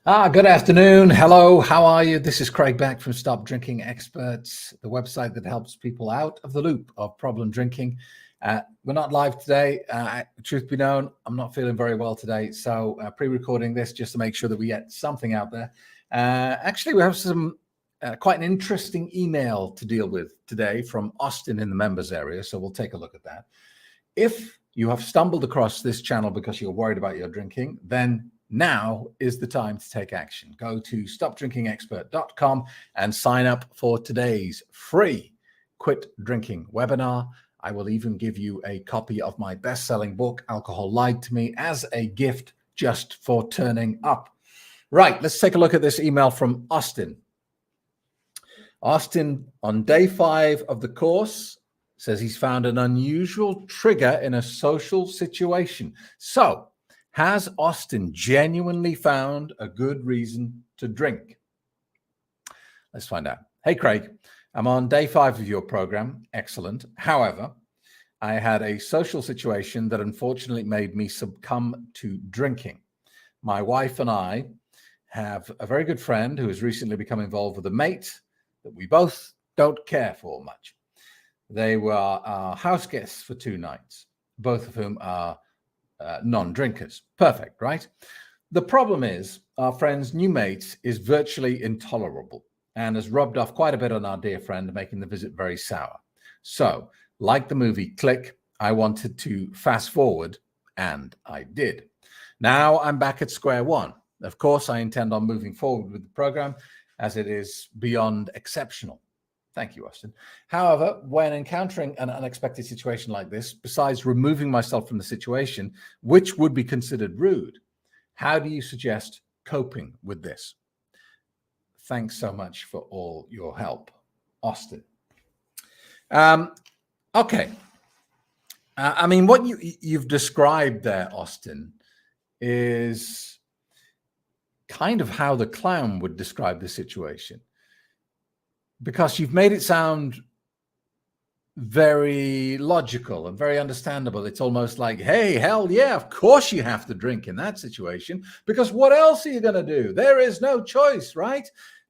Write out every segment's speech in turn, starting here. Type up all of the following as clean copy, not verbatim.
Good afternoon. Hello, how are you? This is Craig back from Stop Drinking Experts, the website that helps people out of the loop of problem drinking. We're not live today. Truth be known, I'm not feeling very well today, so pre-recording this just to make sure that we get something out there. Actually, we have some quite an interesting email to deal with today from Austin in the members area, so we'll take a look at that. If you have stumbled across this channel because you're worried about your drinking, then now is the time to take action. Go to stopdrinkingexpert.com and sign up for today's free quit drinking webinar. I will even give you a copy of my best-selling book, Alcohol Lied to Me, as a gift just for turning up. Right, let's take a look at this email from Austin. Austin, on day 5 of the course, says he's found an unusual trigger in a social situation. So, has Austin genuinely found a good reason to drink? Let's find out. Hey, Craig, I'm on day 5 of your program. Excellent. However, I had a social situation that unfortunately made me succumb to drinking. My wife and I have a very good friend who has recently become involved with a mate that we both don't care for much. They were our house guests for 2 nights, both of whom are non-drinkers. Perfect, right? The problem is our friend's new mate is virtually intolerable and has rubbed off quite a bit on our dear friend, making the visit very sour. So, like the movie Click, I wanted to fast forward, and I did. Now I'm back at square one. Of course, I intend on moving forward with the program as it is beyond exceptional. Thank you, Austin. However, when encountering an unexpected situation like this, besides removing myself from the situation, which would be considered rude, how do you suggest coping with this? Thanks so much for all your help, Austin. Okay. I mean, what you've described there, Austin, is kind of how the clown would describe the situation. Because you've made it sound very logical and very understandable. It's almost like, hey, hell yeah, of course you have to drink in that situation, because what else are you going to do? There is no choice, right?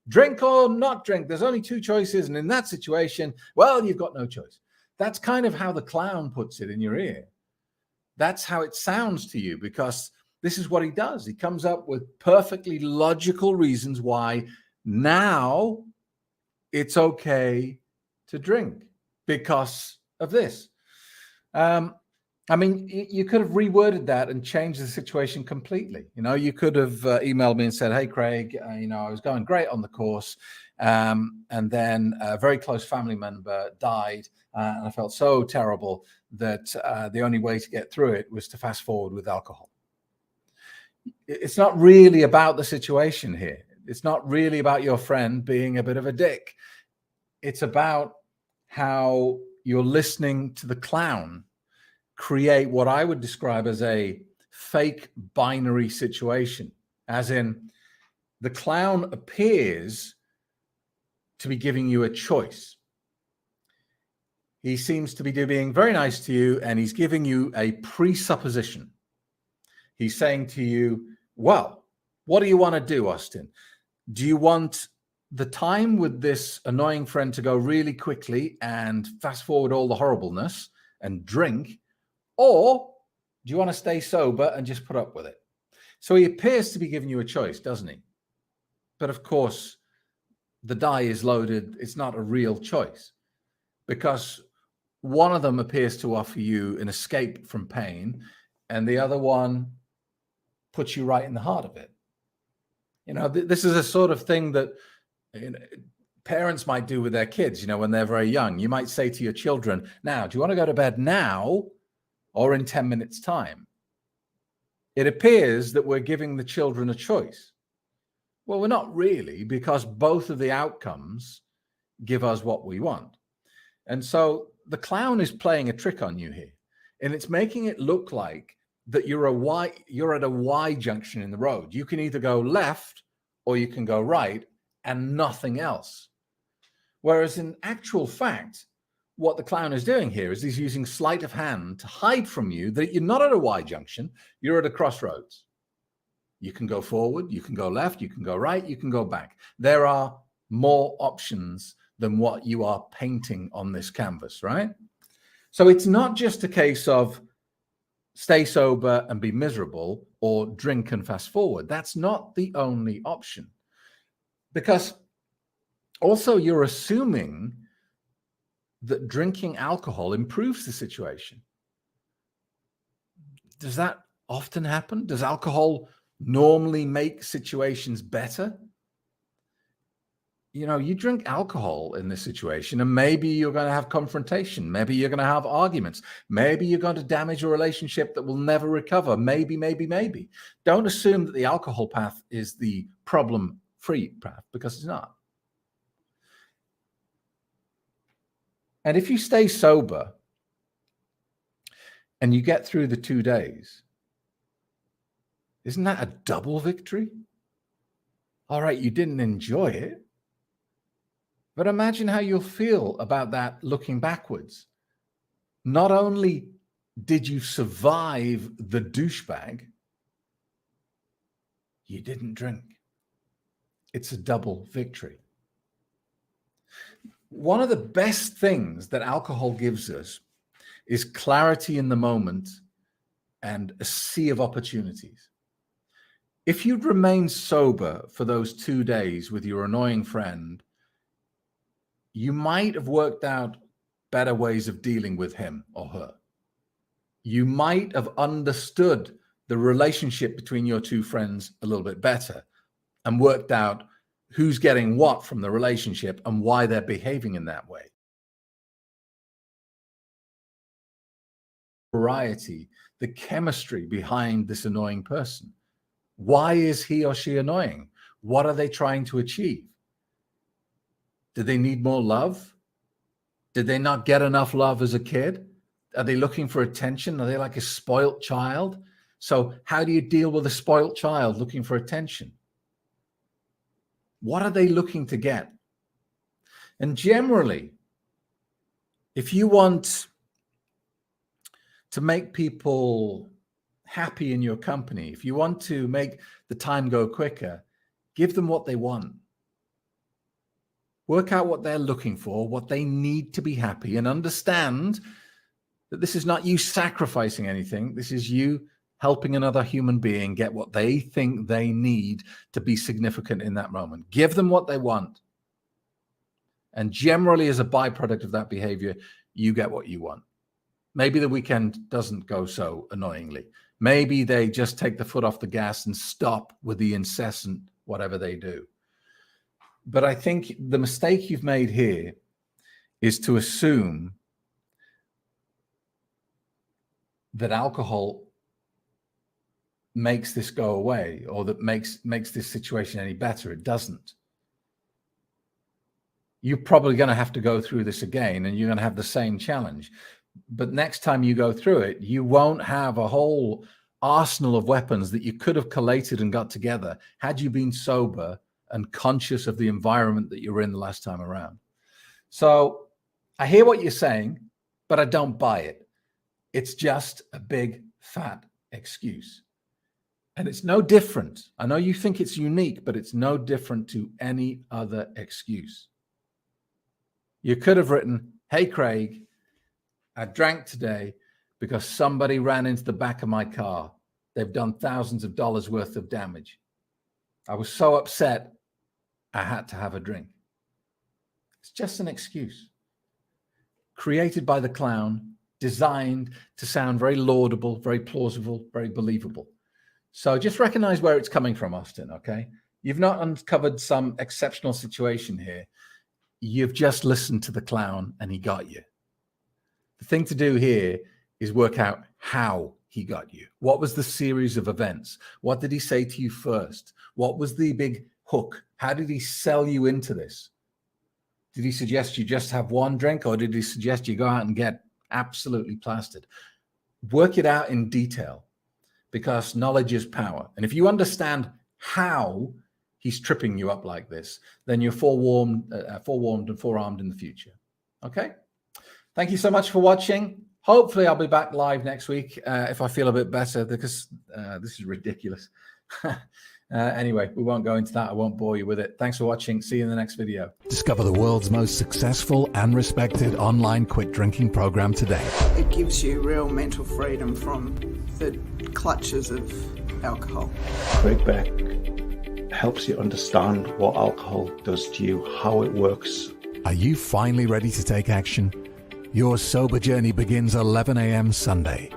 Drink or not drink. There's only 2 choices. And in that situation, well, you've got no choice. That's kind of how the clown puts it in your ear. That's how it sounds to you, because this is what he does. He comes up with perfectly logical reasons why now it's okay to drink because of this. I mean, you could have reworded that and changed the situation completely. You know, you could have emailed me and said, hey, Craig, I was going great on the course. And then a very close family member died. And I felt so terrible that the only way to get through it was to fast forward with alcohol. It's not really about the situation here. It's not really about your friend being a bit of a dick. It's about how you're listening to the clown create what I would describe as a fake binary situation, as in the clown appears to be giving you a choice. He seems to be being very nice to you, and he's giving you a presupposition. He's saying to you, well, what do you want to do, Austin? Do you want the time with this annoying friend to go really quickly and fast forward all the horribleness and drink? Or do you want to stay sober and just put up with it? So he appears to be giving you a choice, doesn't he? But of course, the die is loaded. It's not a real choice, because one of them appears to offer you an escape from pain, and the other one puts you right in the heart of it. You know, this is a sort of thing that parents might do with their kids, when they're very young. You might say to your children, now, do you want to go to bed now or in 10 minutes time? It appears that we're giving the children a choice. Well, we're not really, because both of the outcomes give us what we want. And so the clown is playing a trick on you here, and it's making it look like that you're at a Y junction in the road. You can either go left or you can go right and nothing else. Whereas in actual fact, what the clown is doing here is he's using sleight of hand to hide from you that you're not at a Y junction, you're at a crossroads. You can go forward, you can go left, you can go right, you can go back. There are more options than what you are painting on this canvas, right? So it's not just a case of stay sober and be miserable or drink and fast forward. That's not the only option. Because also you're assuming that drinking alcohol improves the situation. Does that often happen? Does alcohol normally make situations better? You know, you drink alcohol in this situation and maybe you're going to have confrontation. Maybe you're going to have arguments. Maybe you're going to damage a relationship that will never recover. Maybe. Don't assume that the alcohol path is the problem-free path, because it's not. And if you stay sober and you get through the 2 days, isn't that a double victory? All right, you didn't enjoy it, but imagine how you'll feel about that looking backwards. Not only did you survive the douchebag, you didn't drink. It's a double victory. One of the best things that alcohol gives us is clarity in the moment and a sea of opportunities. If you'd remained sober for those 2 days with your annoying friend, you might have worked out better ways of dealing with him or her. You might have understood the relationship between your two friends a little bit better and worked out who's getting what from the relationship and why they're behaving in that way. Variety, the chemistry behind this annoying person. Why is he or she annoying? What are they trying to achieve? Do they need more love? Did they not get enough love as a kid? Are they looking for attention? Are they like a spoilt child? So how do you deal with a spoilt child looking for attention? What are they looking to get? And generally, if you want to make people happy in your company, if you want to make the time go quicker, give them what they want. Work out what they're looking for, what they need to be happy, and understand that this is not you sacrificing anything. This is you helping another human being get what they think they need to be significant in that moment. Give them what they want. And generally, as a byproduct of that behavior, you get what you want. Maybe the weekend doesn't go so annoyingly. Maybe they just take the foot off the gas and stop with the incessant whatever they do. But I think the mistake you've made here is to assume that alcohol makes this go away, or that makes this situation any better. It doesn't. You're probably going to have to go through this again, and you're going to have the same challenge. But next time you go through it, you won't have a whole arsenal of weapons that you could have collated and got together had you been sober and conscious of the environment that you were in the last time around. So I hear what you're saying, but I don't buy it. It's just a big fat excuse. And it's no different. I know you think it's unique, but it's no different to any other excuse. You could have written, "Hey, Craig, I drank today because somebody ran into the back of my car. They've done thousands of dollars worth of damage. I was so upset, I had to have a drink." It's just an excuse created by the clown, designed to sound very laudable, very plausible, very believable. So just recognize where it's coming from, Austin, okay? You've not uncovered some exceptional situation here. You've just listened to the clown and he got you. The thing to do here is work out how he got you. What was the series of events? What did he say to you first? What was the big hook? How did he sell you into this? Did he suggest you just have one drink, or did he suggest you go out and get absolutely plastered? Work it out in detail, because knowledge is power. And if you understand how he's tripping you up like this, then you're forewarned and forearmed in the future. Okay? Thank you so much for watching. Hopefully I'll be back live next week if I feel a bit better, because this is ridiculous. Anyway, we won't go into that. I won't bore you with it. Thanks for watching. See you in the next video. Discover the world's most successful and respected online quit drinking program today. It gives you real mental freedom from the clutches of alcohol. Craig Beck helps you understand what alcohol does to you, how it works. Are you finally ready to take action? Your sober journey begins 11 a.m. Sunday.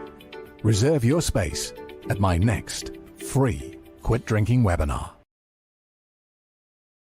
Reserve your space at my next free quit drinking webinar.